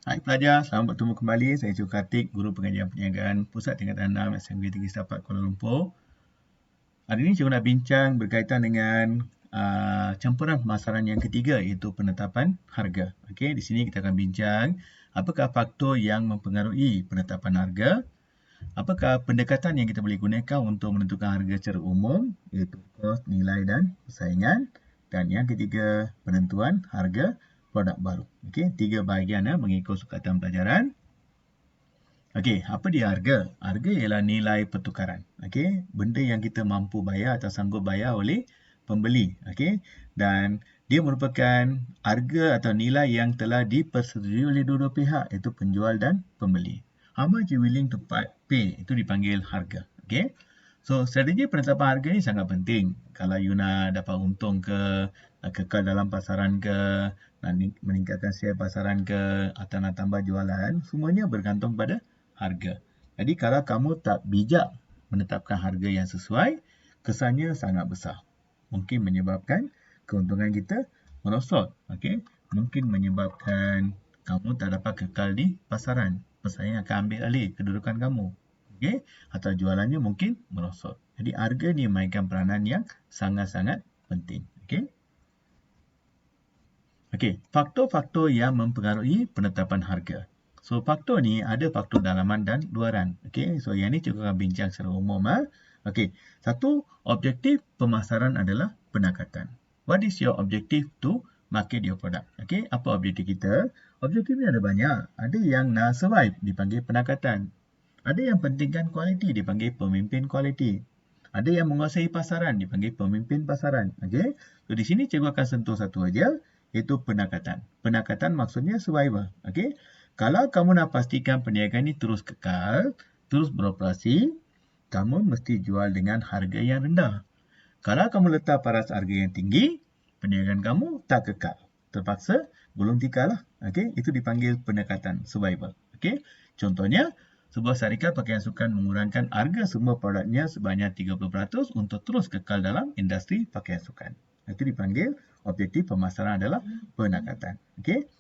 Hai pelajar, selamat bertemu kembali. Saya Encik Kartik, Guru Pengajian Perniagaan Pusat Tingkatan 6 SMK Tinggi Setapak Kuala Lumpur. Hari ini cikgu nak bincang berkaitan dengan campuran pemasaran yang ketiga iaitu penetapan harga. Okey, di sini kita akan bincang apakah faktor yang mempengaruhi penetapan harga, apakah pendekatan yang kita boleh gunakan untuk menentukan harga secara umum iaitu kos, nilai dan persaingan, dan yang ketiga penentuan harga produk baru. Okey, tiga bahagian mengikut sukatan pelajaran. Okey, apa dia harga? Harga ialah nilai pertukaran. Okey, benda yang kita mampu bayar atau sanggup bayar oleh pembeli. Okey, dan dia merupakan harga atau nilai yang telah dipersetujui oleh dua-dua pihak iaitu penjual dan pembeli. How much you willing to pay itu dipanggil harga. Okey. So, strategi penetapan harga ni sangat penting. Kalau you nak dapat untung ke, kekal dalam pasaran ke, nak meningkatkan share pasaran ke, atau nak tambah jualan, semuanya bergantung pada harga. Jadi kalau kamu tak bijak menetapkan harga yang sesuai, kesannya sangat besar. Mungkin menyebabkan keuntungan kita merosot. Okey, mungkin menyebabkan kamu tak dapat kekal di pasaran. Pesaing akan ambil alih kedudukan kamu. Okey, atau jualannya mungkin merosot. Jadi harga ni mainkan peranan yang sangat-sangat penting. Okey. Okey, faktor-faktor yang mempengaruhi penetapan harga. So, faktor ni ada faktor dalaman dan luaran. Okey, so yang ni cikgu akan bincang secara umum. Okey, satu, objektif pemasaran adalah pendekatan. What is your objective to market your product? Okey, apa objektif kita? Objektif ni ada banyak. Ada yang nak survive, dipanggil pendekatan. Ada yang pentingkan kualiti, dipanggil pemimpin kualiti. Ada yang menguasai pasaran, dipanggil pemimpin pasaran. Okey, so di sini cikgu akan sentuh satu aja, iaitu pendekatan. Pendekatan maksudnya survival. Okey, kalau kamu nak pastikan perniagaan ni terus kekal, terus beroperasi, kamu mesti jual dengan harga yang rendah. Kalau kamu letak paras harga yang tinggi, perniagaan kamu tak kekal. Terpaksa gulung tikar lah. Okey, itu dipanggil pendekatan survival. Okey, contohnya, sebuah syarikat pakaian sukan mengurangkan harga semua produknya sebanyak 30% untuk terus kekal dalam industri pakaian sukan. Itu dipanggil objektif pemasaran adalah pendekatan. Okey,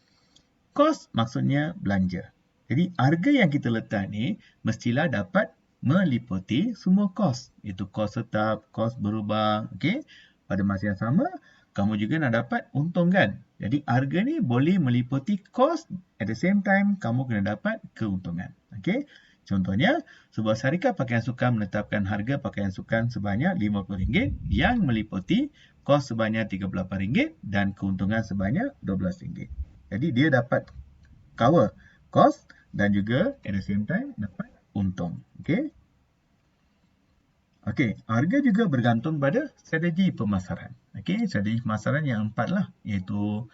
kos maksudnya belanja. Jadi harga yang kita letak ni mestilah dapat meliputi semua kos. Itu kos tetap, kos berubah. Okey, pada masa yang sama, kamu juga nak dapat untung kan? Jadi harga ni boleh meliputi kos, at the same time kamu kena dapat keuntungan. Okey, contohnya, sebuah syarikat pakaian sukan menetapkan harga pakaian sukan sebanyak RM50 yang meliputi kos sebanyak RM38 dan keuntungan sebanyak RM12. Jadi dia dapat cover kos dan juga at the same time dapat untung. Okey. Okey, harga juga bergantung pada strategi pemasaran. Okey, strategi pemasaran yang 4 lah, iaitu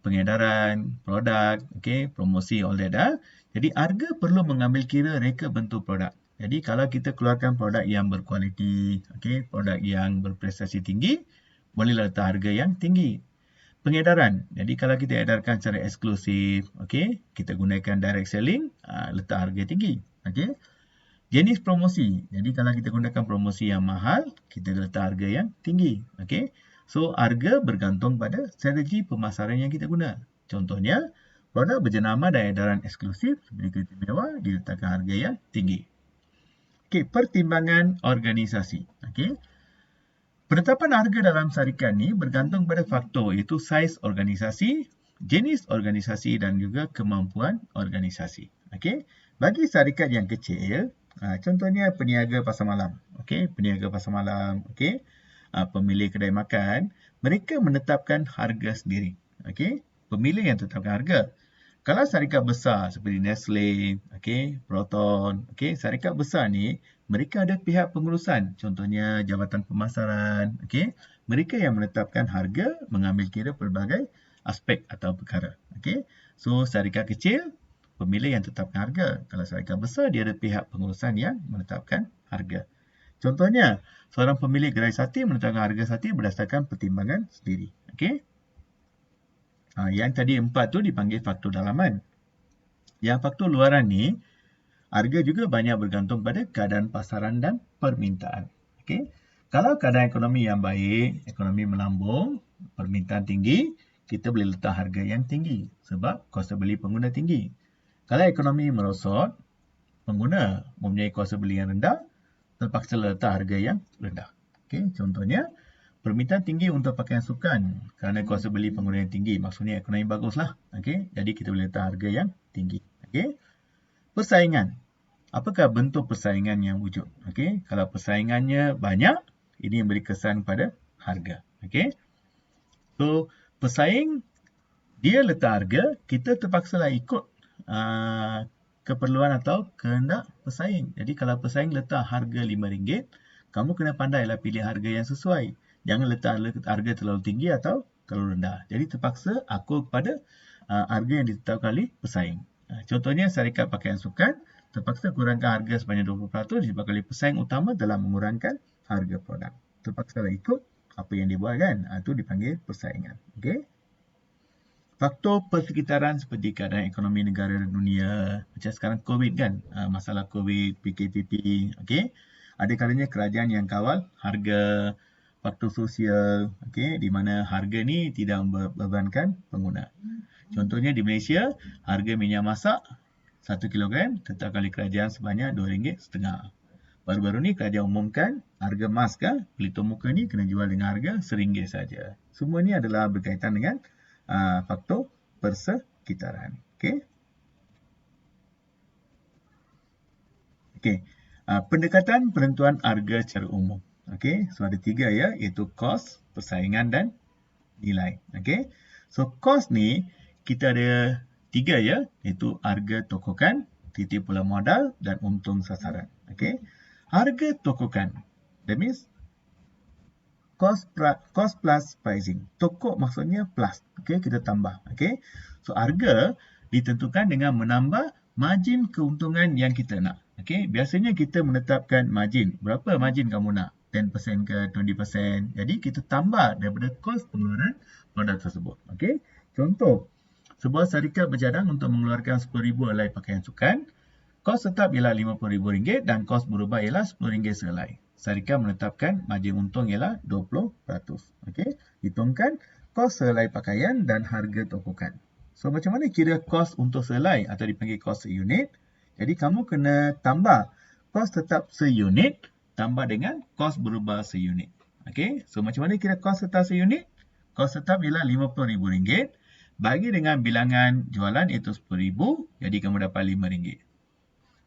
pengedaran, produk, okey, promosi, all that. Jadi harga perlu mengambil kira reka bentuk produk. Jadi kalau kita keluarkan produk yang berkualiti, okey, produk yang berprestasi tinggi, bolehlah letak harga yang tinggi. Pengedaran. Jadi kalau kita edarkan secara eksklusif, okey, kita gunakan direct selling, letak harga tinggi. Okey. Jenis promosi. Jadi kalau kita gunakan promosi yang mahal, kita letak harga yang tinggi. Okey. So harga bergantung pada strategi pemasaran yang kita guna. Contohnya, produk berjenama dan edaran eksklusif seperti kereta mewah diletakkan harga yang tinggi. Okey, pertimbangan organisasi. Okey. Penetapan harga dalam syarikat ni bergantung pada faktor iaitu saiz organisasi, jenis organisasi dan juga kemampuan organisasi. Okey. Bagi syarikat yang kecil, contohnya peniaga pasar malam. Okey, peniaga pasar malam, okey. Pemilik kedai makan, mereka menetapkan harga sendiri. Okey, pemilik yang tetapkan harga. Kalau syarikat besar seperti Nestle, okey, Proton, okey, syarikat besar ni mereka ada pihak pengurusan, contohnya Jabatan Pemasaran, okey. Mereka yang menetapkan harga mengambil kira pelbagai aspek atau perkara, okey. So syarikat kecil pemilik yang tetapkan harga. Kalau syarikat besar dia ada pihak pengurusan yang menetapkan harga. Contohnya, seorang pemilik gerai sate menetapkan harga sate berdasarkan pertimbangan sendiri. Okey. Yang tadi 4 tu dipanggil faktor dalaman. Yang faktor luaran ni, harga juga banyak bergantung pada keadaan pasaran dan permintaan. Okey. Kalau keadaan ekonomi yang baik, ekonomi melambung, permintaan tinggi, kita boleh letak harga yang tinggi sebab kuasa beli pengguna tinggi. Kalau ekonomi merosot, pengguna mempunyai kuasa beli yang rendah, terpaksa letak harga yang rendah. Okey, contohnya, permintaan tinggi untuk pakaian sukan kerana kuasa beli pengguna yang tinggi. Maksudnya ekonomi baguslah. Okey, jadi kita boleh letak harga yang tinggi. Okey, persaingan. Apakah bentuk persaingan yang wujud? Okey, kalau persaingannya banyak, ini memberi kesan pada harga. Okey, so pesaing dia letak harga, kita terpaksalah ikut keperluan atau kehendak pesaing. Jadi kalau pesaing letak harga RM5, kamu kena pandailah pilih harga yang sesuai. Jangan letak harga terlalu tinggi atau terlalu rendah. Jadi terpaksa akur kepada harga yang ditetapkan oleh pesaing. Contohnya syarikat pakaian sukan terpaksa kurangkan harga sebanyak 20% disebabkan oleh pesaing utama dalam mengurangkan harga produk. Terpaksa ikut apa yang dia buat kan. Itu dipanggil persaingan. Okey. Faktor persekitaran seperti keadaan ekonomi negara dan dunia. Macam sekarang COVID kan. Masalah COVID, PKPP. Okay? Ada kalanya kerajaan yang kawal harga, faktor sosial. Okay? Di mana harga ni tidak membebankan pengguna. Contohnya di Malaysia, harga minyak masak 1 kilogram ditetapkan oleh kerajaan sebanyak RM2.50. Baru-baru ni kerajaan umumkan harga mask pelitup muka ni kena jual dengan harga RM1 saja. Semua ni adalah berkaitan dengan faktor persekitaran. Okey. Okey. Pendekatan penentuan harga secara umum. Okey. So ada 3 ya, iaitu kos, persaingan dan nilai. Okey. So kos ni kita ada 3 ya, iaitu harga tokokan, titik pula modal dan untung sasaran. Okey. Harga tokokan. That means cost plus pricing. Tokok maksudnya plus. Okey, kita tambah. Okey. So harga ditentukan dengan menambah margin keuntungan yang kita nak. Okey, biasanya kita menetapkan margin. Berapa margin kamu nak? 10% ke 20%. Jadi kita tambah daripada kos pengeluaran produk tersebut. Okey. Contoh, sebuah syarikat berjadang untuk mengeluarkan RM10,000 helai pakaian sukan. Kos tetap ialah RM50,000 dan kos berubah ialah RM10 sehelai. Syarikat menetapkan margin untung ialah 20%. Okey, hitungkan kos sehelai pakaian dan harga tokokan. So macam mana kira kos untuk sehelai atau dipanggil kos seunit? Jadi kamu kena tambah kos tetap seunit tambah dengan kos berubah seunit. Okey, so macam mana kira kos tetap seunit? Kos tetap ialah RM50,000 bagi dengan bilangan jualan iaitu RM10,000, jadi kamu dapat RM5.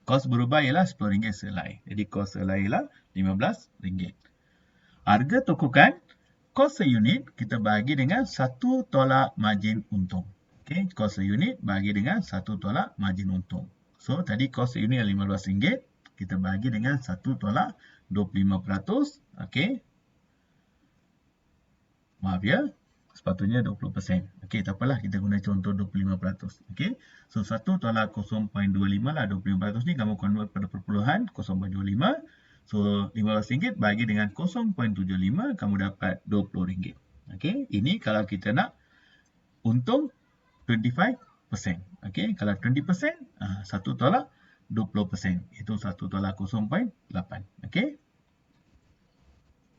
Kos berubah ialah RM10 sehelai. Jadi kos sehelai ialah RM15. Harga tokokan, kos seunit kita bagi dengan 1 tolak margin untung. Okey, kos seunit bagi dengan 1 tolak margin untung. So tadi kos seunit adalah RM15, kita bagi dengan 1 tolak 25%. Okey. Maaf ya. Sepatutnya 20%. Okey, tak apalah kita guna contoh 25%. Okey. So 1 tolak 0.25 lah 25% ni kamu convert pada perpuluhan 0.25. So RM15 bagi dengan 0.75 kamu dapat RM20. Okey, ini kalau kita nak untung 25%. Okey, kalau 20%, 1 tolak 20%. Itu 1 tolak 0.8. Okey.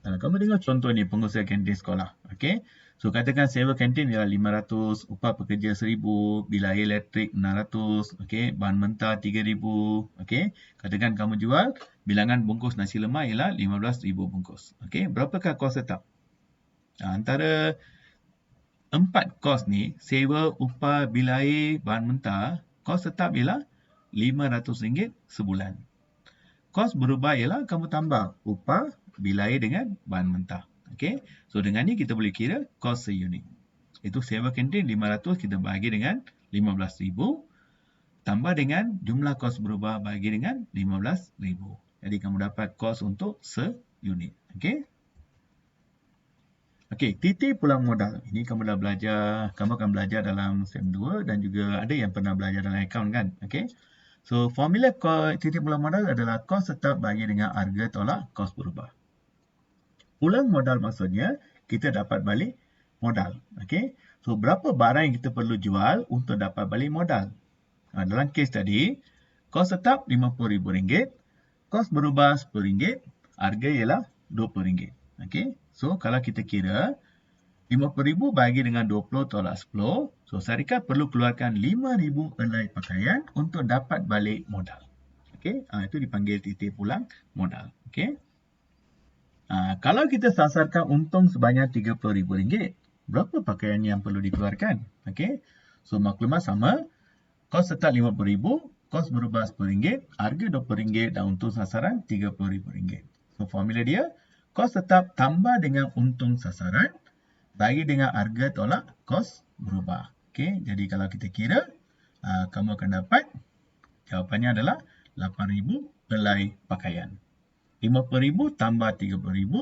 Kamu tengok contoh ni pengusaha kantin sekolah. Okey. So katakan sewa kantin ialah RM500, upah pekerja RM1,000, bil air elektrik RM600, okey, bahan mentah RM3,000, okey. Katakan kamu jual bilangan bungkus nasi lemak ialah 15,000 bungkus. Okey, berapakah kos tetap? Antara 4 kos ni, sewa, upah, bil air, bahan mentah, kos tetap ialah RM500 sebulan. Kos berubah ialah kamu tambah upah, bil air dengan bahan mentah. Okey. So dengan ni kita boleh kira kos seunit. Itu sewa kantin RM500 kita bagi dengan RM15,000 tambah dengan jumlah kos berubah bagi dengan RM15,000. Jadi kamu dapat kos untuk seunit. Okey. Okey, titik pulang modal. Ini kamu dah belajar, kamu akan belajar dalam SEM 2 dan juga ada yang pernah belajar dalam akaun kan. Okey. So formula titik pulang modal adalah kos tetap bagi dengan harga tolak kos berubah. Pulang modal maksudnya kita dapat balik modal. Okey. So berapa barang yang kita perlu jual untuk dapat balik modal? Dalam kes tadi, kos tetap RM50,000, kos berubah RM10, harga ialah RM20. Okey. So kalau kita kira RM50,000 bagi dengan 20 tolak 10. So, syarikat perlu keluarkan RM5,000 helai pakaian untuk dapat balik modal. Okey, itu dipanggil titik pulang modal. Okey. Kalau kita sasarkan untung sebanyak RM30,000, berapa pakaian yang perlu dikeluarkan? Okey. So, maklumat sama. Kos tetap RM50,000, kos berubah RM10, harga RM20 dan untung sasaran RM30,000. So, formula dia, kos tetap tambah dengan untung sasaran bagi dengan harga tolak kos berubah. Okey, jadi kalau kita kira, kamu akan dapat jawapannya adalah RM8,000 helai pakaian. RM50,000 tambah RM30,000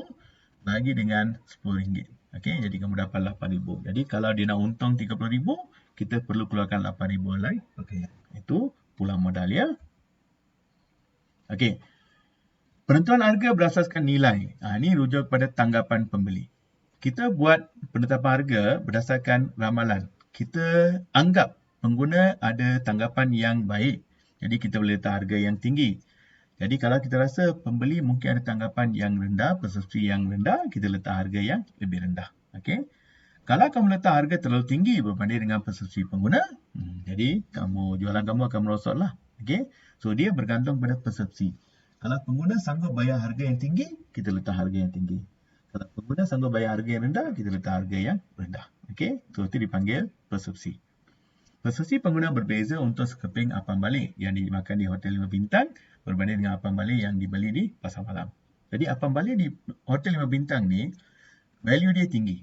bagi dengan RM10. Okey, jadi kamu dapat RM8,000. Jadi kalau dia nak untung RM30,000, kita perlu keluarkan RM8,000 helai pakaian. Itu pulang modal ya. Okey. Penentuan harga berasaskan nilai. Ini rujuk pada tanggapan pembeli. Kita buat penetapan harga berdasarkan ramalan. Kita anggap pengguna ada tanggapan yang baik. Jadi kita boleh letak harga yang tinggi. Jadi kalau kita rasa pembeli mungkin ada tanggapan yang rendah, persepsi yang rendah, kita letak harga yang lebih rendah. Okey. Kalau kamu letak harga terlalu tinggi berbanding dengan persepsi pengguna, jadi jualan kamu akan merosotlah. Okey. So dia bergantung pada persepsi. Kalau pengguna sanggup bayar harga yang tinggi, kita letak harga yang tinggi. Kalau pengguna sanggup bayar harga yang rendah, kita letak harga yang rendah. Okey, so itu dipanggil persepsi. Persepsi pengguna berbeza untuk sekeping apam balik yang dimakan di Hotel 5 Bintang berbanding dengan apam balik yang dibeli di pasar malam. Jadi apam balik di Hotel 5 Bintang ni, value dia tinggi.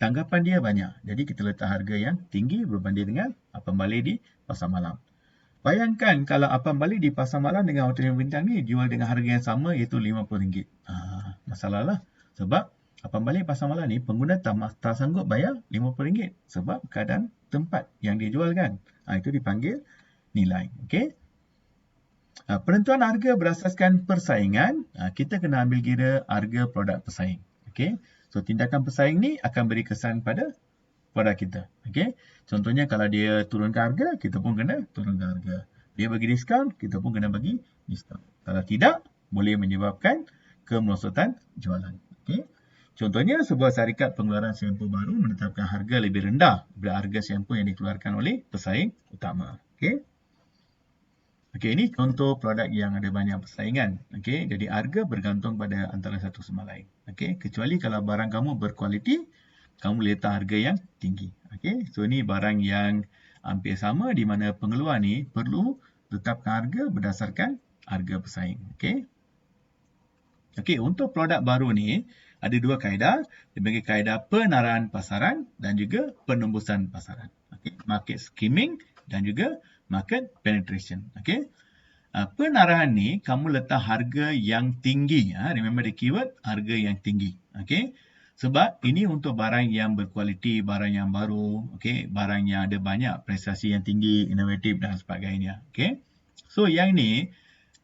Tanggapan dia banyak. Jadi kita letak harga yang tinggi berbanding dengan apam balik di pasar malam. Bayangkan kalau apam balik di pasar malam dengan Hotel 5 Bintang ni jual dengan harga yang sama iaitu RM50. Masalah lah. Sebab apam balik pasar malam ni pengguna tak sanggup bayar RM50 sebab keadaan tempat yang dia jualkan. Itu dipanggil nilai. Okey. Penentuan harga berasaskan persaingan. Kita kena ambil kira harga produk pesaing. Okey. So tindakan pesaing ni akan beri kesan pada produk kita. Okey. Contohnya kalau dia turunkan harga, kita pun kena turunkan harga. Dia bagi diskaun, kita pun kena bagi diskaun. Kalau tidak, boleh menyebabkan kemerosotan jualan. Okay. Contohnya, sebuah syarikat pengeluaran syampu baru menetapkan harga lebih rendah daripada harga syampu yang dikeluarkan oleh pesaing utama. Okay. Okey, ini contoh produk yang ada banyak persaingan. Okey, jadi harga bergantung pada antara satu sama lain. Okey, kecuali kalau barang kamu berkualiti, kamu letak harga yang tinggi. Okey, so ini barang yang hampir sama di mana pengeluar ni perlu tetapkan harga berdasarkan harga pesaing. Okey. Okey, untuk produk baru ni ada dua kaedah, dipanggil kaedah penaraan pasaran dan juga penembusan pasaran. Okey, market skimming dan juga market penetration. Okey. Penarahan ni kamu letak harga yang tinggi. Remember the keyword harga yang tinggi. Okey. Sebab ini untuk barang yang berkualiti, barang yang baru, okey, barang yang ada banyak prestasi yang tinggi, inovatif dan sebagainya. Okey. So yang ni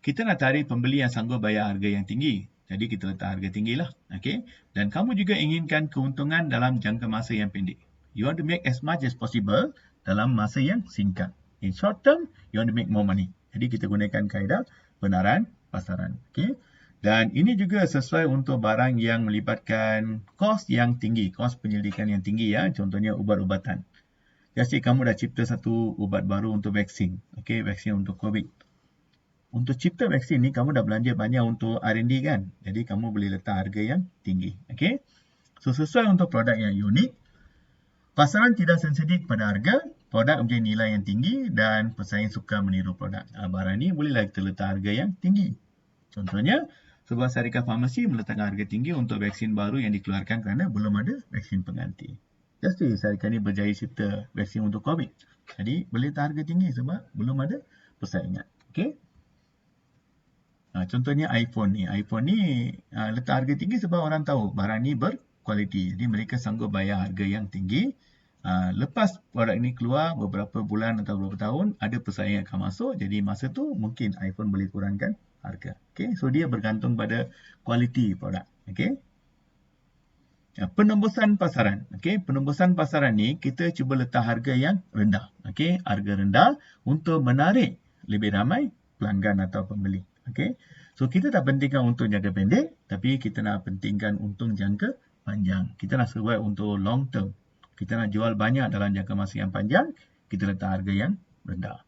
kita nak tarik pembeli yang sanggup bayar harga yang tinggi. Jadi kita letak harga tinggilah. Okey. Dan kamu juga inginkan keuntungan dalam jangka masa yang pendek. You want to make as much as possible dalam masa yang singkat. In short term, you want to make more money. Jadi kita gunakan kaedah penaraan pasaran. Okey. Dan ini juga sesuai untuk barang yang melibatkan kos yang tinggi, kos penyelidikan yang tinggi ya. Contohnya ubat-ubatan. Jadi kamu dah cipta satu ubat baru untuk vaksin. Okey, vaksin untuk COVID. Untuk cipta vaksin ni kamu dah belanja banyak untuk R&D kan. Jadi kamu boleh letak harga yang tinggi. Okey. So sesuai untuk produk yang unik, pasaran tidak sensitif pada harga, produk mempunyai nilai yang tinggi dan pesaing suka meniru produk. Barang ni bolehlah kita letak harga yang tinggi. Contohnya, sebuah syarikat farmasi meletakkan harga tinggi untuk vaksin baru yang dikeluarkan kerana belum ada vaksin pengganti. Jadi syarikat ni berjaya cipta vaksin untuk COVID. Jadi boleh letak harga tinggi sebab belum ada persaingan. Okey. Contohnya iPhone ni. iPhone ni letak harga tinggi sebab orang tahu barang ni berkualiti. Jadi mereka sanggup bayar harga yang tinggi. Lepas produk ni keluar beberapa bulan atau beberapa tahun, ada persaingan akan masuk. Jadi masa tu mungkin iPhone boleh kurangkan harga. Okay? So dia bergantung pada kualiti produk. Okay? Penembusan pasaran. Okay? Penembusan pasaran ni kita cuba letak harga yang rendah. Okay? Harga rendah untuk menarik lebih ramai pelanggan atau pembeli. Okay? So kita tak pentingkan untung jangka pendek, tapi kita nak pentingkan untung jangka panjang. Kita nak survive untuk long term. Kita nak jual banyak dalam jangka masa yang panjang, kita letak harga yang rendah.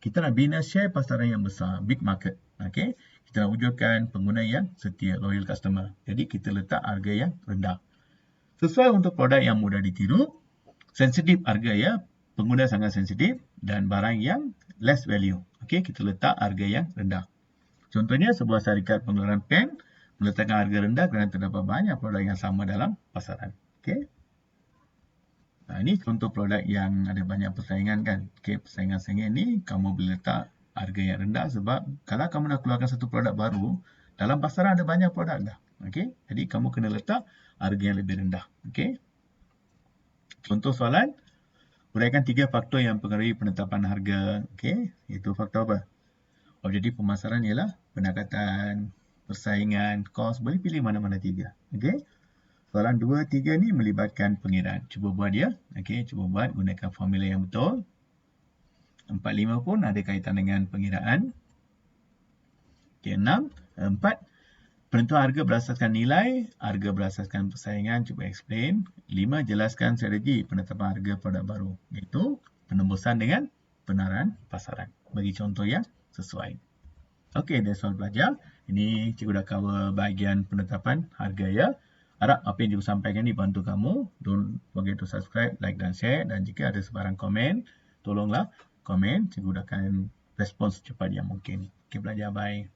Kita nak bina share pasaran yang besar, big market. Okay? Kita nak wujudkan pengguna yang setia, loyal customer. Jadi kita letak harga yang rendah. Sesuai untuk produk yang mudah ditiru, sensitif harga ya, pengguna sangat sensitif, dan barang yang less value. Okay? Kita letak harga yang rendah. Contohnya sebuah syarikat pengeluaran pen meletakkan harga rendah kerana terdapat banyak produk yang sama dalam pasaran. Okay? Nah, ini contoh produk yang ada banyak persaingan kan. Okay, persaingan-persaingan ni kamu boleh letak harga yang rendah sebab kalau kamu nak keluarkan satu produk baru, dalam pasaran ada banyak produk dah. Okay? Jadi kamu kena letak harga yang lebih rendah. Okay? Contoh soalan, uraikan 3 faktor yang mempengaruhi penetapan harga. Okay? Itu faktor apa? Objektif pemasaran ialah pendekatan, persaingan, kos. Boleh pilih mana-mana 3. Okay? Soalan 2, 3 ni melibatkan pengiraan. Cuba buat dia. Okay, cuba buat gunakan formula yang betul. 4, 5 pun ada kaitan dengan pengiraan. Okay, 6, 4. Penentuan harga berasaskan nilai. Harga berasaskan persaingan. Cuba explain. 5, jelaskan strategi penetapan harga produk baru. Iaitu penembusan dengan penaran pasaran. Bagi contoh yang sesuai. Okay, that's all pelajar. Ini cikgu dah cover bahagian penetapan harga ya. Harap apa yang cikgu sampaikan ni bantu kamu. Don't forget to subscribe, like dan share. Dan jika ada sebarang komen, tolonglah komen. Cikgu akan respons secepat yang mungkin. Okay, pelajar. Bye.